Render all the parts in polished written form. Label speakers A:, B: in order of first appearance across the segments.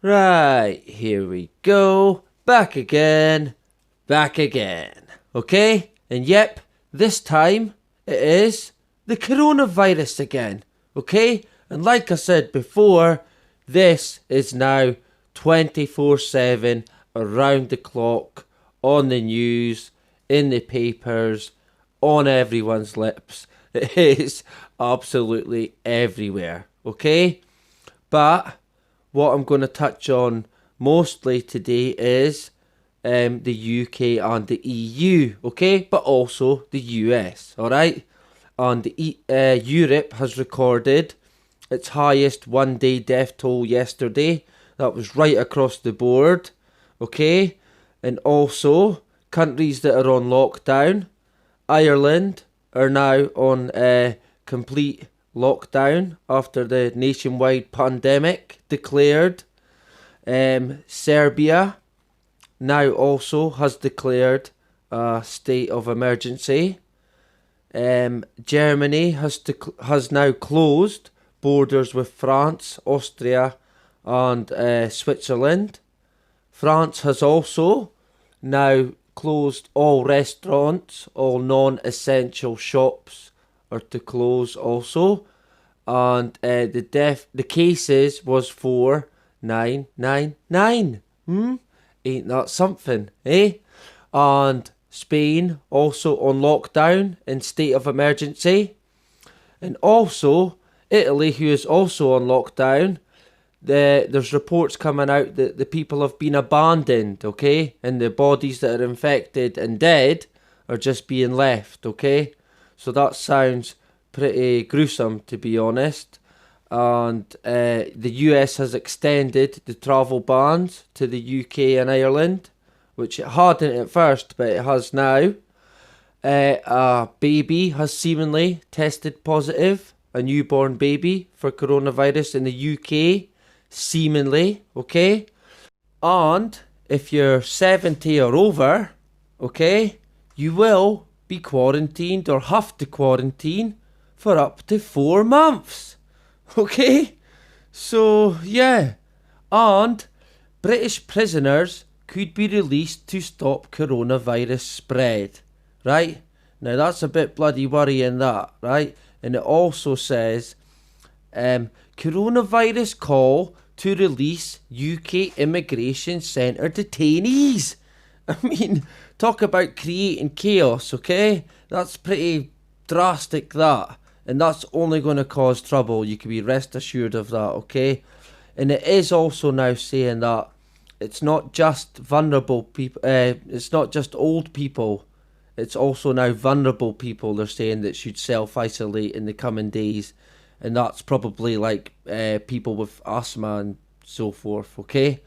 A: Right, here we go. Back again. Okay? And yep, this time it is the coronavirus again. Okay? And like I said before, this is now 24/7 around the clock on the news, in the papers, on everyone's lips. It is absolutely everywhere. Okay? But what I'm going to touch on mostly today is the UK and the EU, okay? But also the US, alright? And Europe has recorded its highest one-day death toll yesterday. That was right across the board, okay? And also, countries that are on lockdown, Ireland are now on complete lockdown after the nationwide pandemic declared. Serbia now also has declared a state of emergency. Germany has now closed borders with France, Austria, and Switzerland. France has also now closed all restaurants, all non-essential shops are to close also, and the cases was 4999. Ain't that something, eh? And Spain also on lockdown in state of emergency, and also Italy, who is also on lockdown. There's reports coming out that the people have been abandoned, okay? And the bodies that are infected and dead are just being left, okay? So that sounds pretty gruesome, to be honest. And the US has extended the travel bans to the UK and Ireland, which it hadn't at first, but it has now. A baby has seemingly tested positive, a newborn baby for coronavirus in the UK. Seemingly, okay? And if you're 70 or over, okay, you will be quarantined or have to quarantine for up to 4 months. Okay? So, yeah. And British prisoners could be released to stop coronavirus spread. Right? Now that's a bit bloody worrying, that, right? And it also says coronavirus call to release UK immigration centre detainees. I mean, talk about creating chaos, okay? That's pretty drastic, that. And that's only going to cause trouble. You can be rest assured of that, okay? And it is also now saying that it's not just vulnerable people, it's not just old people. It's also now vulnerable people, they're saying, that should self-isolate in the coming days. And that's probably like people with asthma and so forth, okay?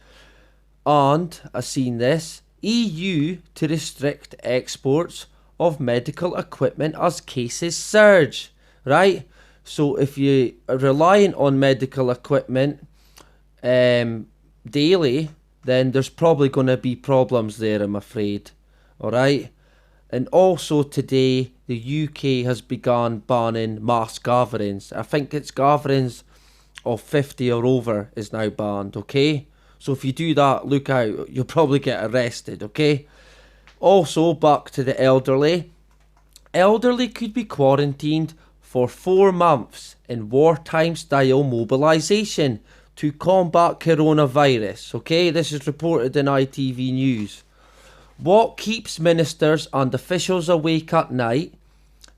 A: And I've seen this. EU to restrict exports of medical equipment as cases surge, right? So if you are relying on medical equipment daily, then there's probably going to be problems there, I'm afraid, alright? And also today, the UK has begun banning mass gatherings. I think it's gatherings of 50 or over is now banned, okay? So if you do that, look out, you'll probably get arrested, okay? Also, back to the elderly. Elderly could be quarantined for 4 months in wartime style mobilisation to combat coronavirus, okay? This is reported in ITV News. What keeps ministers and officials awake at night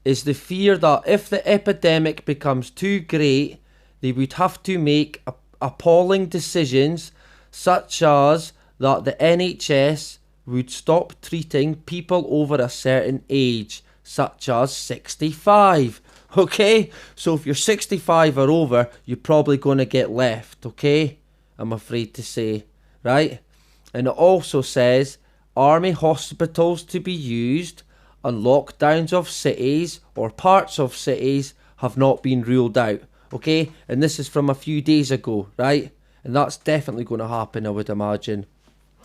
A: is the fear that if the epidemic becomes too great, they would have to make appalling decisions, such as that the NHS would stop treating people over a certain age, such as 65. Okay? So if you're 65 or over, you're probably going to get left, okay? I'm afraid to say, right? And it also says army hospitals to be used and lockdowns of cities or parts of cities have not been ruled out, okay? And this is from a few days ago, right? And that's definitely going to happen, I would imagine,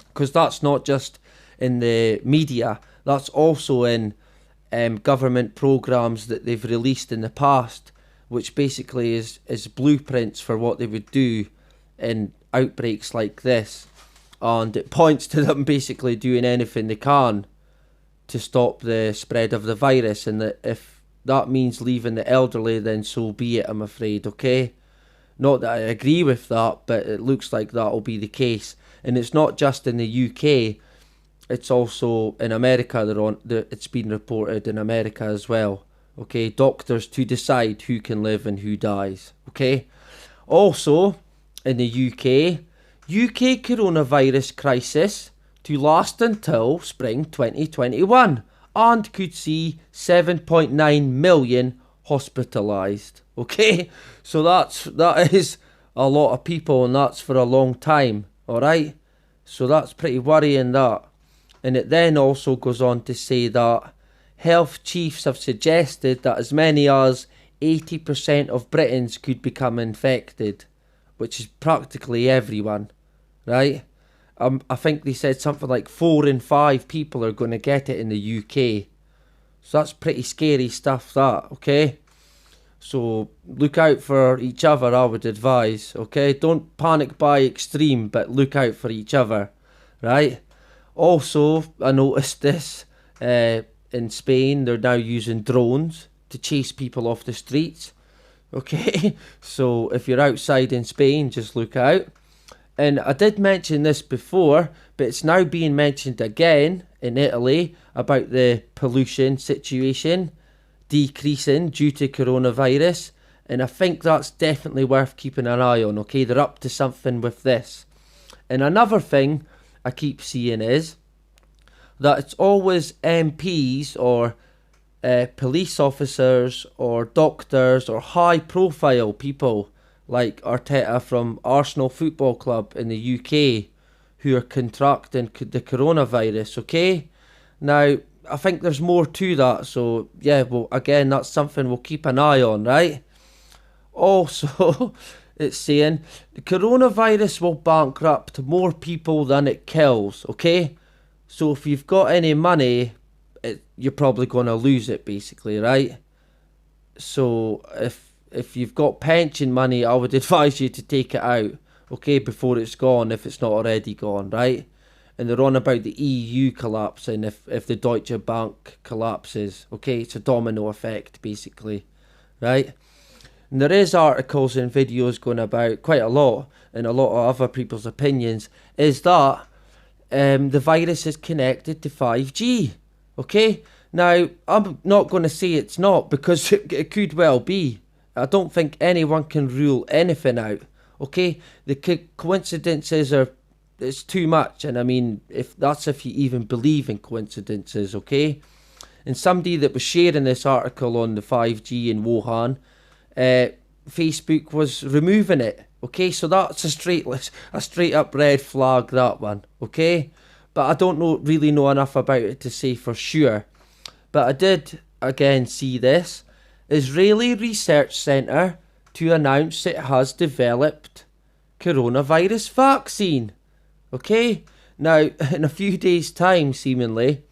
A: because that's not just in the media, that's also in government programmes that they've released in the past, which basically is blueprints for what they would do in outbreaks like this, and it points to them basically doing anything they can to stop the spread of the virus, and that if that means leaving the elderly, then so be it, I'm afraid, okay? Not that I agree with that, but it looks like that'll be the case. And it's not just in the UK, it's also in America. It's been reported in America as well. Okay, doctors to decide who can live and who dies. Okay, also in the UK coronavirus crisis to last until spring 2021 and could see 7.9 million hospitalised. Okay, so that is a lot of people, and that's for a long time. All right, so that's pretty worrying, that. And it then also goes on to say that health chiefs have suggested that as many as 80% of Britons could become infected, which is practically everyone, right? I think they said something like 4 in 5 people are going to get it in the UK. So that's pretty scary stuff, that, okay? So look out for each other, I would advise, okay? Don't panic by extreme, but look out for each other, right? Also, I noticed this in Spain, they're now using drones to chase people off the streets, okay? So if you're outside in Spain, just look out. And I did mention this before, but it's now being mentioned again in Italy about the pollution situation decreasing due to coronavirus, and I think that's definitely worth keeping an eye on, okay? They're up to something with this. And another thing I keep seeing is that it's always MPs or police officers or doctors or high profile people like Arteta from Arsenal Football Club in the UK who are contracting the coronavirus, okay? Now, I think there's more to that, so yeah, well, again, that's something we'll keep an eye on, right? Also, it's saying the coronavirus will bankrupt more people than it kills, okay? So if you've got any money, you're probably going to lose it, basically, right? So if you've got pension money, I would advise you to take it out, okay, before it's gone, if it's not already gone, right? And they're on about the EU collapsing if the Deutsche Bank collapses. Okay, it's a domino effect, basically, right? And there is articles and videos going about quite a lot, and a lot of other people's opinions, is that the virus is connected to 5G. Okay, now I'm not going to say it's not, because it could well be. I don't think anyone can rule anything out. Okay, the coincidences are, it's too much, and I mean, if you even believe in coincidences, okay? And somebody that was sharing this article on the 5G in Wuhan, Facebook was removing it, okay? So that's a straight up red flag, that one, okay? But I don't really know enough about it to say for sure. But I did again see this Israeli research centre to announce it has developed coronavirus vaccine. Okay, now in a few days' time, seemingly,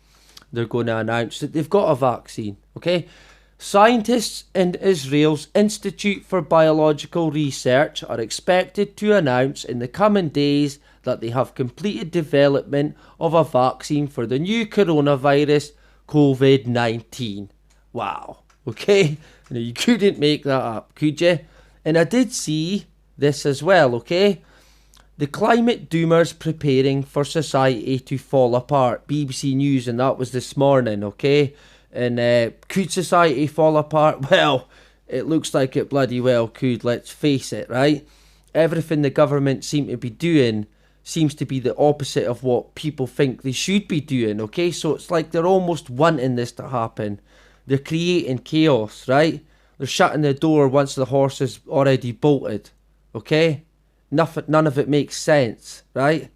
A: they're going to announce that they've got a vaccine. Okay, scientists in Israel's Institute for Biological Research are expected to announce in the coming days that they have completed development of a vaccine for the new coronavirus COVID-19. Wow. Okay, now you couldn't make that up, could you? And I did see this as well, okay? The climate doomers preparing for society to fall apart. BBC News, and that was this morning, okay? And could society fall apart? Well, it looks like it bloody well could, let's face it, right? Everything the government seem to be doing seems to be the opposite of what people think they should be doing, okay? So it's like they're almost wanting this to happen. They're creating chaos, right? They're shutting the door once the horse is already bolted, okay? None of it makes sense, right?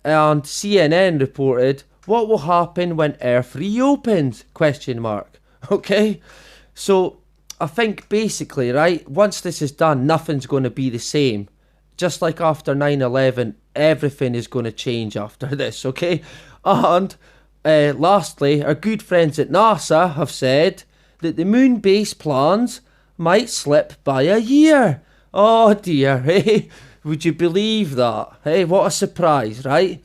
A: And CNN reported, what will happen when Earth reopens? Question mark. Okay? So I think basically, right, once this is done, nothing's going to be the same. Just like after 9/11, everything is going to change after this, okay? And lastly, our good friends at NASA have said that the moon base plans might slip by a year. Oh dear, eh? Would you believe that? Hey, what a surprise, right?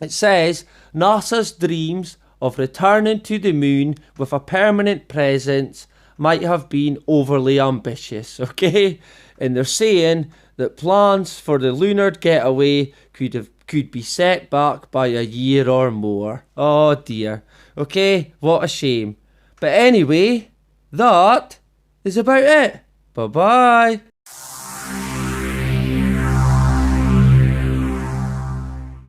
A: It says NASA's dreams of returning to the moon with a permanent presence might have been overly ambitious, okay? And they're saying that plans for the lunar getaway could be set back by a year or more. Oh dear. Okay, what a shame. But anyway, that is about it. Bye bye.